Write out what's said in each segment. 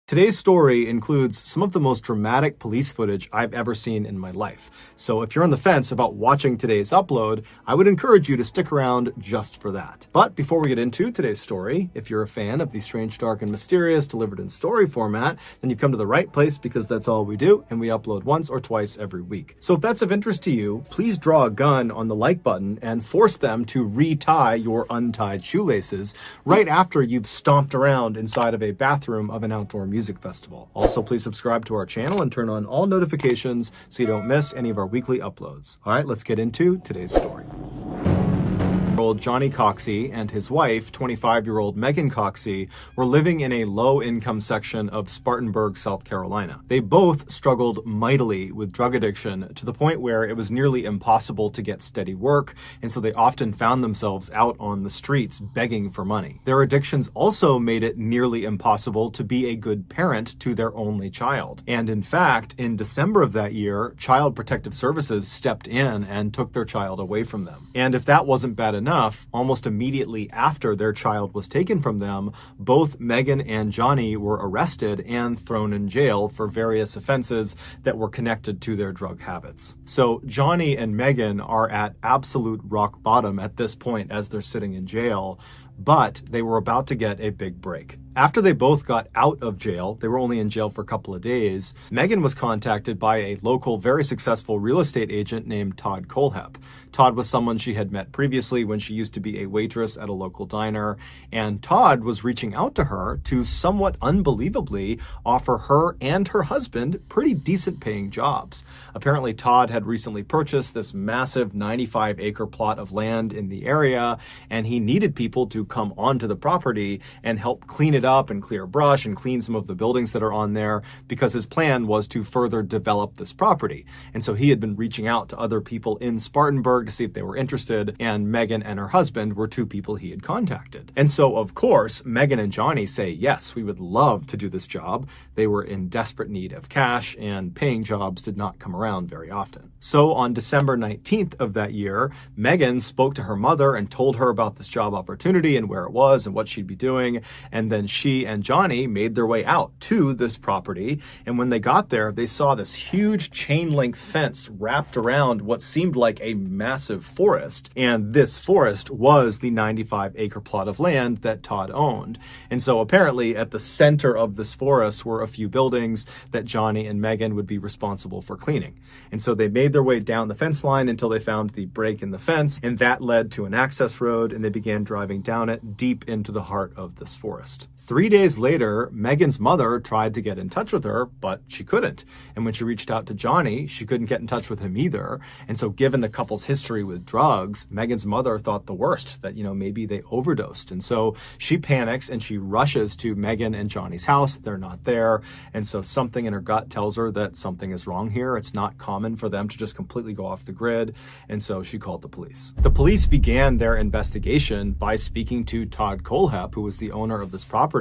Today's story includes some of the most dramatic police footage I've ever seen in my life. So if you're on the fence about watching today's upload, I would encourage you to stick around just for that. But before we get into today's story, if you're a fan of the strange, dark, and mysterious delivered in story format, then you've come to the right place because that's all we do, and we upload once or twice every week. So if that's of interest to you, please draw a gun on the like button and force them to retie your untied shoelaces right after you've stomped around inside of a bathroom of an outdoor music festival. Also, please subscribe to our channel and turn on all notifications so you don't miss any of our weekly uploads. All right, let's get into today's story. Johnny Coxey and his wife, 25-year-old Megan Coxey, were living in a low-income section of Spartanburg, South Carolina. They both struggled mightily with drug addiction to the point where it was nearly impossible to get steady work, and so they often found themselves out on the streets begging for money. Their addictions also made it nearly impossible to be a good parent to their only child. And in fact, in December of that year, Child Protective Services stepped in and took their child away from them. And if that wasn't bad enough, almost immediately after their child was taken from them, both Megan and Johnny were arrested and thrown in jail for various offenses that were connected to their drug habits. So Johnny and Megan are at absolute rock bottom at this point as they're sitting in jail, but they were about to get a big break. After they both got out of jail, they were only in jail for a couple of days, Megan was contacted by a local, very successful real estate agent named Todd Kohlhepp. Todd was someone she had met previously when she used to be a waitress at a local diner, and Todd was reaching out to her to somewhat unbelievably offer her and her husband pretty decent paying jobs. Apparently, Todd had recently purchased this massive 95-acre plot of land in the area, and he needed people to come onto the property and help clean it up and clear brush and clean some of the buildings that are on there, because his plan was to further develop this property. And so he had been reaching out to other people in Spartanburg to see if they were interested, and Megan and her husband were two people he had contacted. And so, of course, Megan and Johnny say, yes, we would love to do this job. They were in desperate need of cash, and paying jobs did not come around very often. So on December 19th of that year, Megan spoke to her mother and told her about this job opportunity and where it was and what she'd be doing. And then she and Johnny made their way out to this property. And when they got there, they saw this huge chain link fence wrapped around what seemed like a massive forest. And this forest was the 95-acre plot of land that Todd owned. And so apparently at the center of this forest were a few buildings that Johnny and Megan would be responsible for cleaning. And so they made their way down the fence line until they found the break in the fence, and that led to an access road, and they began driving down it deep into the heart of this forest. 3 days later, Megan's mother tried to get in touch with her, but she couldn't. And when she reached out to Johnny, she couldn't get in touch with him either. And so given the couple's history with drugs, Megan's mother thought the worst, that, maybe they overdosed. And so she panics and she rushes to Megan and Johnny's house. They're not there. And so something in her gut tells her that something is wrong here. It's not common for them to just completely go off the grid. And so she called the police. The police began their investigation by speaking to Todd Kohlhepp, who was the owner of this property,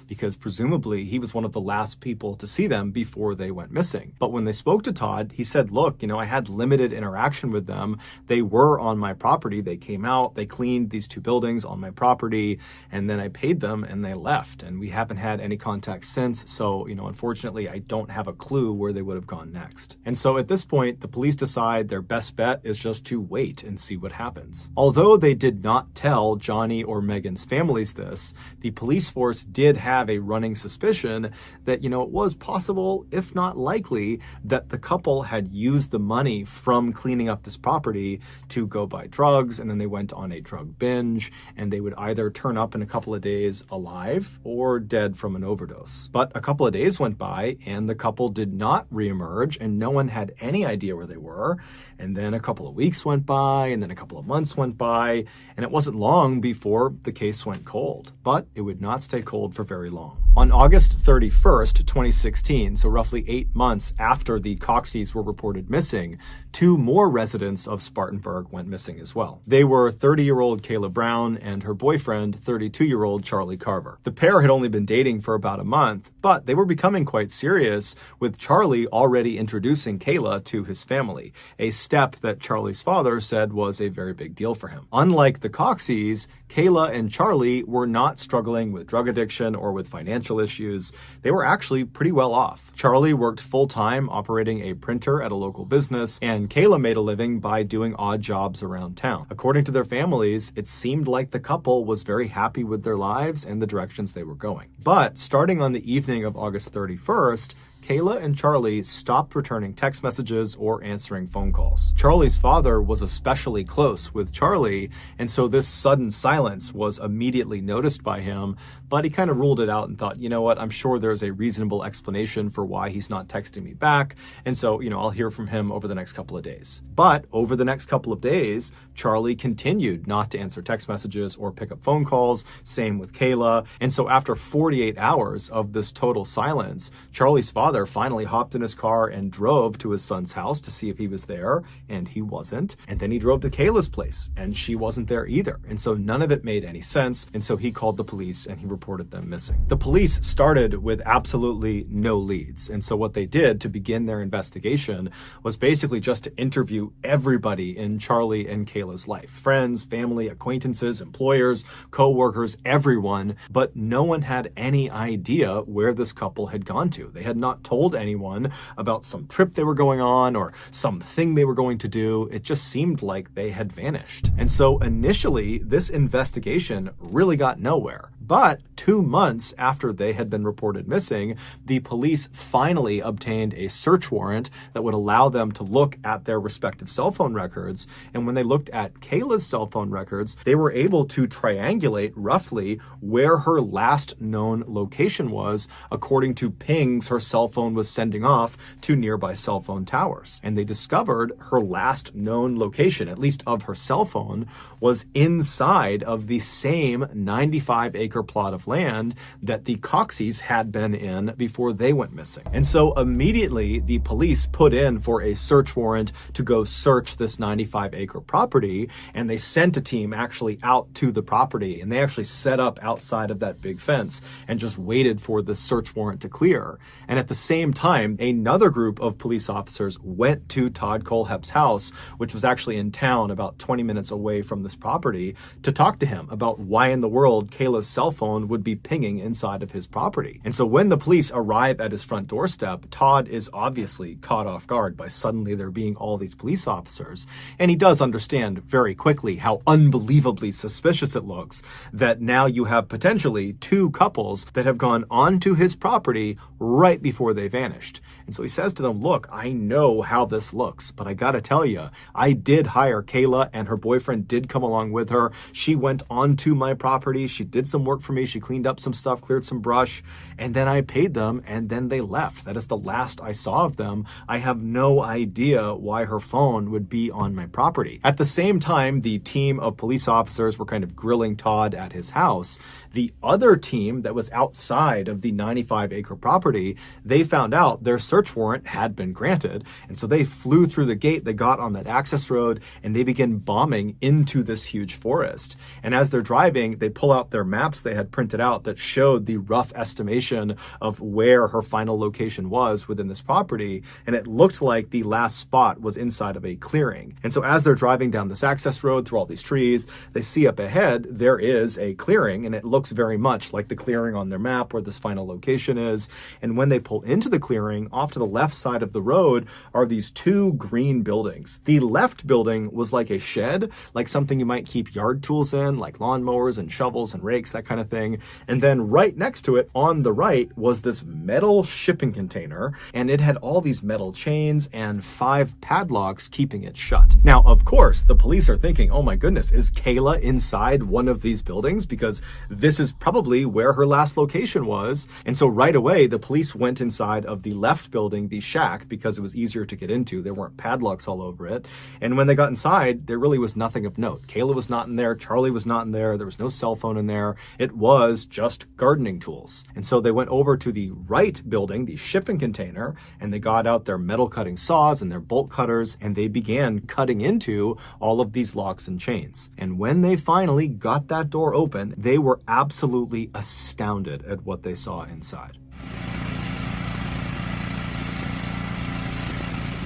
because presumably he was one of the last people to see them before they went missing. But when they spoke to Todd, he said, look, I had limited interaction with them. They were on my property. They came out, they cleaned these two buildings on my property, and then I paid them and they left. And we haven't had any contact since. So, unfortunately, I don't have a clue where they would have gone next. And so at this point, the police decide their best bet is just to wait and see what happens. Although they did not tell Johnny or Megan's families this, the police force did have a running suspicion that, it was possible, if not likely, that the couple had used the money from cleaning up this property to go buy drugs, and then they went on a drug binge, and they would either turn up in a couple of days alive or dead from an overdose. But a couple of days went by, and the couple did not reemerge, and no one had any idea where they were. And then a couple of weeks went by, and then a couple of months went by, and it wasn't long before the case went cold. But it would not stay cold for very long. On August 31st, 2016, so roughly 8 months after the Coxeys were reported missing, 2 more residents of Spartanburg went missing as well. They were 30-year-old Kayla Brown and her boyfriend, 32-year-old Charlie Carver. The pair had only been dating for about a month, but they were becoming quite serious, with Charlie already introducing Kayla to his family, a step that Charlie's father said was a very big deal for him. Unlike the Coxeys, Kayla and Charlie were not struggling with drug addiction or with financial financial issues, they were actually pretty well off. Charlie worked full-time operating a printer at a local business, and Kayla made a living by doing odd jobs around town. According to their families, it seemed like the couple was very happy with their lives and the directions they were going. But starting on the evening of August 31st, Kayla and Charlie stopped returning text messages or answering phone calls. Charlie's father was especially close with Charlie, and so this sudden silence was immediately noticed by him, but he kind of ruled it out and thought, you know what, I'm sure there's a reasonable explanation for why he's not texting me back, and so, I'll hear from him over the next couple of days. But over the next couple of days, Charlie continued not to answer text messages or pick up phone calls, same with Kayla, and so after 48 hours of this total silence, Charlie's father finally hopped in his car and drove to his son's house to see if he was there, and he wasn't. And then he drove to Kayla's place, and she wasn't there either. And so none of it made any sense, and so he called the police and he reported them missing. The police started with absolutely no leads, and so what they did to begin their investigation was basically just to interview everybody in Charlie and Kayla's life. Friends, family, acquaintances, employers, co-workers, everyone, but no one had any idea where this couple had gone to. They had not told anyone about some trip they were going on or something they were going to do. It just seemed like they had vanished. And so initially, this investigation really got nowhere. But 2 months after they had been reported missing, the police finally obtained a search warrant that would allow them to look at their respective cell phone records. And when they looked at Kayla's cell phone records, they were able to triangulate roughly where her last known location was, according to pings her cell phone was sending off to nearby cell phone towers. And they discovered her last known location, at least of her cell phone, was inside of the same 95-acre plot of land that the Coxies had been in before they went missing. And so immediately the police put in for a search warrant to go search this 95-acre property, and they sent a team actually out to the property, and they actually set up outside of that big fence and just waited for the search warrant to clear. And at the same time, another group of police officers went to Todd Kohlhepp's house, which was actually in town about 20 minutes away from this property, to talk to him about why in the world Kayla's cell phone would be pinging inside of his property. And so when the police arrive at his front doorstep, Todd is obviously caught off guard by suddenly there being all these police officers. And he does understand very quickly how unbelievably suspicious it looks that now you have potentially two couples that have gone onto his property right before they vanished. And so he says to them, look, I know how this looks, but I gotta tell you, I did hire Kayla and her boyfriend did come along with her. She went onto my property. She did some work for me. She cleaned up some stuff, cleared some brush, and then I paid them and then they left. That is the last I saw of them. I have no idea why her phone would be on my property. At the same time, the team of police officers were kind of grilling Todd at his house. The other team that was outside of the 95-acre property, they found out their search warrant had been granted. And so they flew through the gate, they got on that access road, and they began bombing into this huge forest. And as they're driving, they pull out their maps they had printed out that showed the rough estimation of where her final location was within this property. And it looked like the last spot was inside of a clearing. And so as they're driving down this access road through all these trees, they see up ahead, there is a clearing, and it looks very much like the clearing on their map where this final location is. And when they pull into the clearing, off to the left side of the road are these two green buildings. The left building was like a shed, like something you might keep yard tools in, like lawnmowers and shovels and rakes, that kind of thing. And then right next to it on the right was this metal shipping container, and it had all these metal chains and 5 padlocks keeping it shut. Now, of course, the police are thinking, oh my goodness, is Kayla inside one of these buildings? Because this is probably where her last location was. And so right away, the police went inside of the left building, the shack, because it was easier to get into. There weren't padlocks all over it. And when they got inside, there really was nothing of note. Kayla was not in there. Charlie was not in there. There was no cell phone in there. It was just gardening tools. And so they went over to the right building, the shipping container, and they got out their metal cutting saws and their bolt cutters, and they began cutting into all of these locks and chains. And when they finally got that door open, they were absolutely astounded at what they saw inside.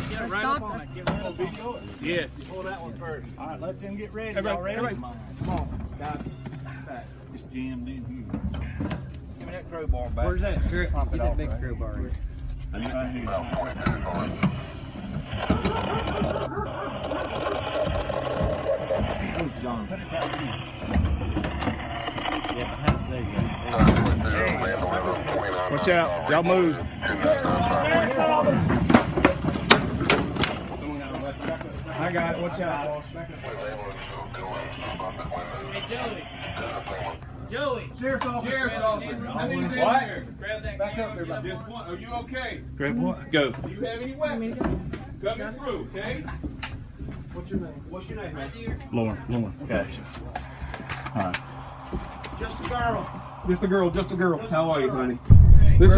Get right up on it. Get right up on it. Yes. Pull that one first. All right, let them get ready. Everybody, Y'all ready? come on, guys. Back. Just jammed in here. Give me that crowbar back. Where's that? Get Pop it that off big right crowbar in. Oh, John. Put it down. Watch out. Y'all move. I got it. Watch out, boss. Hey, Joey. Sheriff's officer. Sheriff's officer. What? Grab that. Back up there. Just one. Are you okay? Grab what? Go. Do you have any weapons? Coming through, okay? What's your name? What's your name, man? Lauren. Okay. All right. Just a girl. Just a girl. Just a girl. How are you, honey? This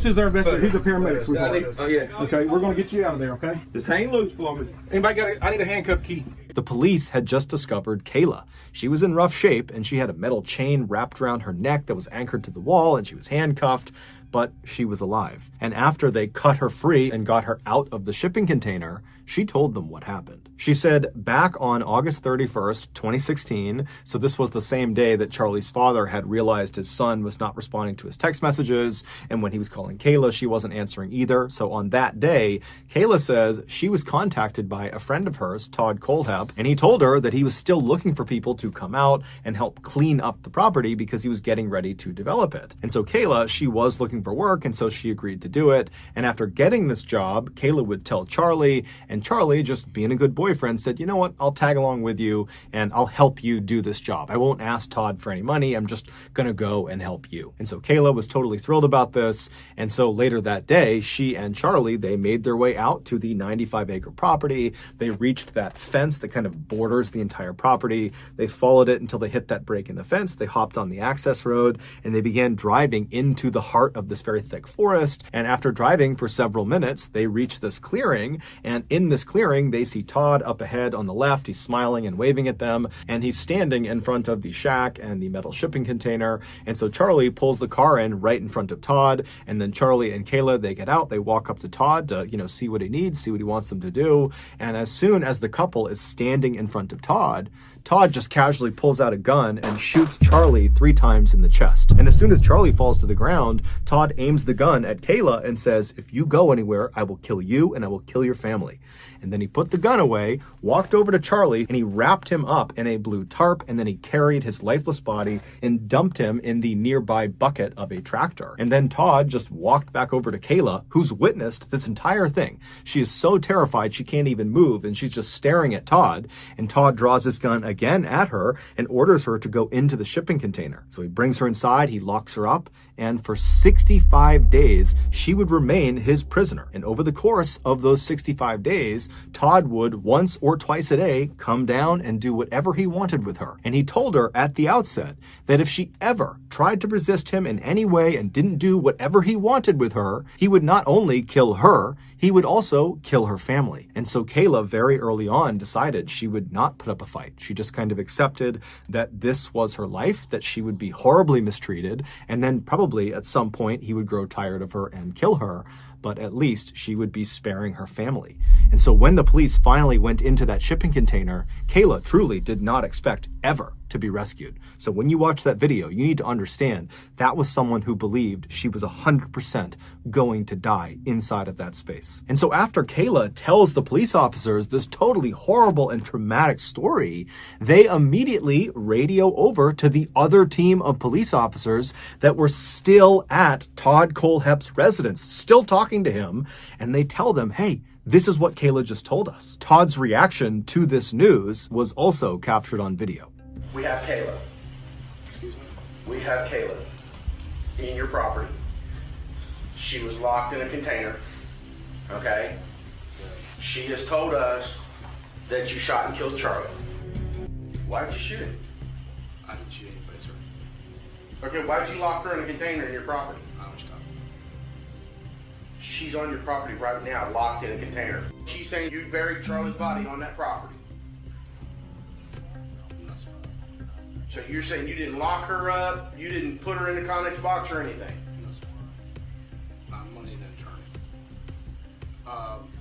is our best. He's a paramedic, sweetheart. Oh yeah. Okay, we're gonna get you out of there. Okay. Just hang loose for me. Anybody got? I need a handcuff key. The police had just discovered Kayla. She was in rough shape and she had a metal chain wrapped around her neck that was anchored to the wall and she was handcuffed, but she was alive. And after they cut her free and got her out of the shipping container, she told them what happened. She said back on August 31st, 2016, so this was the same day that Charlie's father had realized his son was not responding to his text messages, and when he was calling Kayla, she wasn't answering either. So on that day, Kayla says she was contacted by a friend of hers, Todd Colehep, and he told her that he was still looking for people to come out and help clean up the property because he was getting ready to develop it. And so Kayla, she was looking for work, and so she agreed to do it. And after getting this job, Kayla would tell Charlie, and Charlie, just being a good boyfriend, said, you know what, I'll tag along with you and I'll help you do this job. I won't ask Todd for any money. I'm just gonna go and help you. And so Kayla was totally thrilled about this. And so later that day, she and Charlie, they made their way out to the 95-acre property. They reached that fence that kind of borders the entire property. They followed it until they hit that break in the fence. They hopped on the access road and they began driving into the heart of this very thick forest. And after driving for several minutes, they reached this clearing. And in this clearing, they see Todd up ahead on the left. He's smiling and waving at them. And he's standing in front of the shack and the metal shipping container. And so Charlie pulls the car in right in front of Todd. And then Charlie and Kayla, they get out. They walk up to Todd to, see what he needs, see what he wants them to do. And as soon as the couple is standing in front of Todd, Todd just casually pulls out a gun and shoots Charlie 3 times in the chest. And as soon as Charlie falls to the ground, Todd aims the gun at Kayla and says, if you go anywhere, I will kill you and I will kill your family. And then he put the gun away, walked over to Charlie, and he wrapped him up in a blue tarp, and then he carried his lifeless body and dumped him in the nearby bucket of a tractor. And then Todd just walked back over to Kayla, who's witnessed this entire thing. She is so terrified she can't even move, and she's just staring at Todd. And Todd draws his gun again at her and orders her to go into the shipping container. So he brings her inside, he locks her up, and for 65 days, she would remain his prisoner. And over the course of those 65 days, Todd would once or twice a day come down and do whatever he wanted with her. And he told her at the outset that if she ever tried to resist him in any way and didn't do whatever he wanted with her, he would not only kill her, he would also kill her family. And so Kayla very early on decided she would not put up a fight. She just kind of accepted that this was her life, that she would be horribly mistreated, and then probably at some point he would grow tired of her and kill her, but at least she would be sparing her family. And so when the police finally went into that shipping container, Kayla truly did not expect ever to be rescued. So when you watch that video, you need to understand that was someone who believed she was 100% going to die inside of that space. And so after Kayla tells the police officers this totally horrible and traumatic story, they immediately radio over to the other team of police officers that were still at Todd Colehep's residence, still talking to him, and they tell them, hey, this is what Kayla just told us. Todd's reaction to this news was also captured on video. We have Kayla. We have Kayla in your property. She was locked in a container, okay? She has told us that you shot and killed Charlie. Why did you shoot him? I didn't shoot anybody, sir. Okay, why did you lock her in a container in your property? I was talking. She's on your property right now, locked in a container. She's saying you buried Charlie's body on that property. No, sir. So you're saying you didn't lock her up, you didn't put her in the Connex box or anything? No, sir. I'm money an attorney.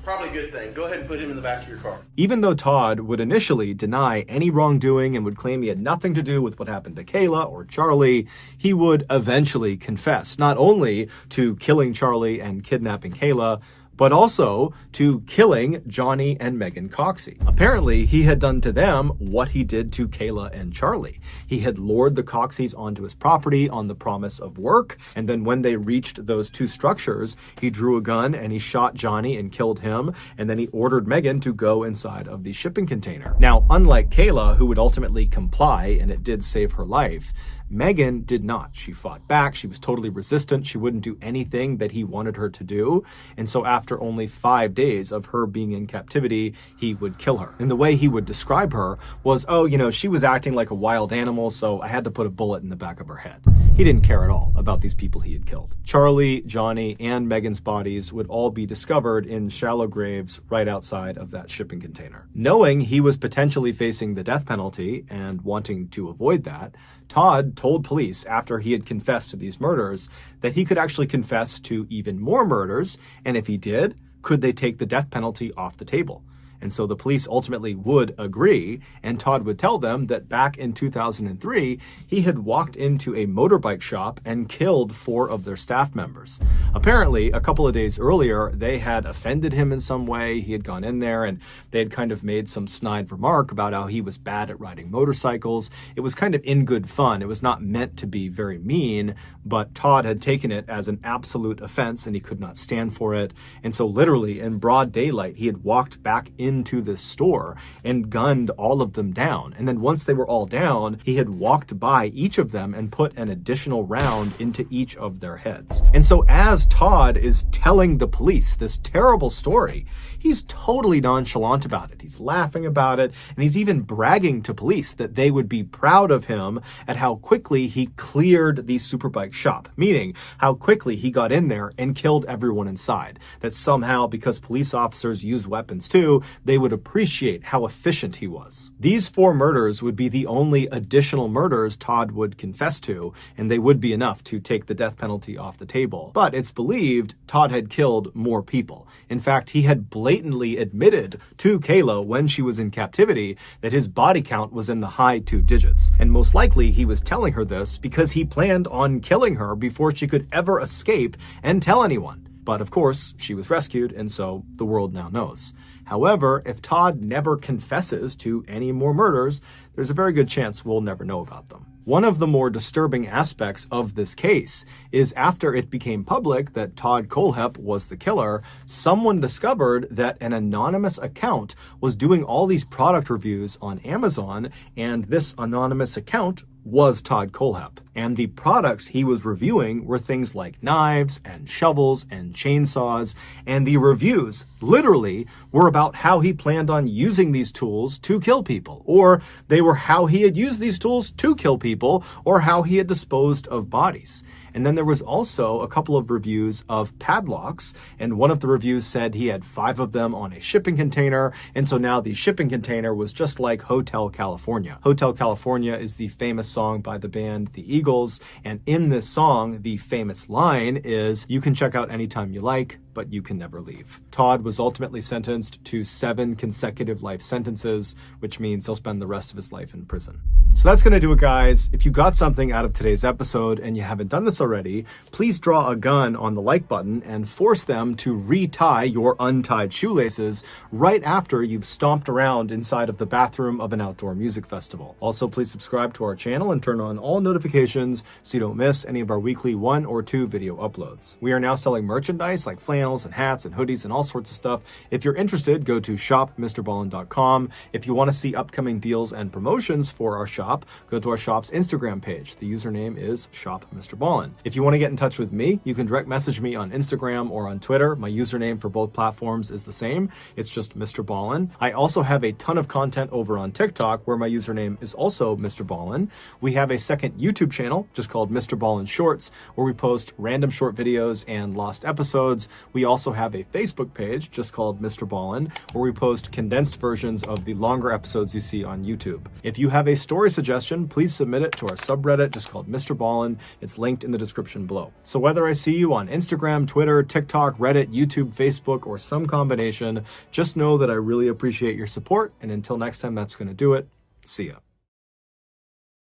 Probably a good thing. Go ahead and put him in the back of your car. Even though Todd would initially deny any wrongdoing and would claim he had nothing to do with what happened to Kayla or Charlie, he would eventually confess, not only to killing Charlie and kidnapping Kayla, but also to killing Johnny and Megan Coxey. Apparently, he had done to them what he did to Kayla and Charlie. He had lured the Coxeys onto his property on the promise of work, and then when they reached those two structures, he drew a gun and he shot Johnny and killed him, and then he ordered Megan to go inside of the shipping container. Now, unlike Kayla, who would ultimately comply, and it did save her life, Megan did not. She fought back. She was totally resistant. She wouldn't do anything that he wanted her to do. And so after only 5 days of her being in captivity, he would kill her. And the way he would describe her was, oh, you know, she was acting like a wild animal, so I had to put a bullet in the back of her head. He didn't care at all about these people he had killed. Charlie, Johnny, and Megan's bodies would all be discovered in shallow graves right outside of that shipping container. Knowing he was potentially facing the death penalty and wanting to avoid that, Todd told police after he had confessed to these murders that he could actually confess to even more murders, and if he did, could they take the death penalty off the table? And so the police ultimately would agree, and Todd would tell them that back in 2003, he had walked into a motorbike shop and killed 4 of their staff members. Apparently, a couple of days earlier, they had offended him in some way. He had gone in there and they had kind of made some snide remark about how he was bad at riding motorcycles. It was kind of in good fun. It was not meant to be very mean, but Todd had taken it as an absolute offense and he could not stand for it. And so literally in broad daylight, he had walked back into this store and gunned all of them down. And then once they were all down, he had walked by each of them and put an additional round into each of their heads. And so as Todd is telling the police this terrible story, he's totally nonchalant about it. He's laughing about it, and he's even bragging to police that they would be proud of him at how quickly he cleared the superbike shop, meaning how quickly he got in there and killed everyone inside. That somehow, because police officers use weapons too, they would appreciate how efficient he was. These 4 murders would be the only additional murders Todd would confess to, and they would be enough to take the death penalty off the table. But it's believed Todd had killed more people. In fact, he had blatantly admitted to Kayla when she was in captivity that his body count was in the high 2 digits. And most likely he was telling her this because he planned on killing her before she could ever escape and tell anyone. But of course, she was rescued, and so the world now knows. However, if Todd never confesses to any more murders, there's a very good chance we'll never know about them. One of the more disturbing aspects of this case is after it became public that Todd Kohlhepp was the killer, someone discovered that an anonymous account was doing all these product reviews on Amazon, and this anonymous account was Todd Kohlhepp. And the products he was reviewing were things like knives and shovels and chainsaws, and the reviews literally were about how he planned on using these tools to kill people, or they were how he had used these tools to kill people, or how he had disposed of bodies. And then there was also a couple of reviews of padlocks, and one of the reviews said he had 5 of them on a shipping container, and so now the shipping container was just like Hotel California. Hotel California is the famous song by the band The Eagles, and in this song, the famous line is, "You can check out anytime you like, but you can never leave." Todd was ultimately sentenced to 7 consecutive life sentences, which means he'll spend the rest of his life in prison. So that's going to do it, guys. If you got something out of today's episode and you haven't done this already, please draw a gun on the like button and force them to retie your untied shoelaces right after you've stomped around inside of the bathroom of an outdoor music festival. Also, please subscribe to our channel and turn on all notifications so you don't miss any of our weekly 1 or 2 video uploads. We are now selling merchandise like flannels and hats and hoodies and all sorts of stuff. If you're interested, go to shopmrballin.com. If you want to see upcoming deals and promotions for our shop, go to our shop's Instagram page. The username is shopmrballin. If you want to get in touch with me, you can direct message me on Instagram or on Twitter. My username for both platforms is the same. It's just Mr. Ballin. I also have a ton of content over on TikTok where my username is also Mr. Ballin. We have a second YouTube channel just called Mr. Ballin Shorts where we post random short videos and lost episodes. We also have a Facebook page just called Mr. Ballin, where we post condensed versions of the longer episodes you see on YouTube. If you have a story suggestion, please submit it to our subreddit just called Mr. Ballin. It's linked in the description below. So whether I see you on Instagram, Twitter, TikTok, Reddit, YouTube, Facebook, or some combination, just know that I really appreciate your support. And until next time, that's going to do it. See ya.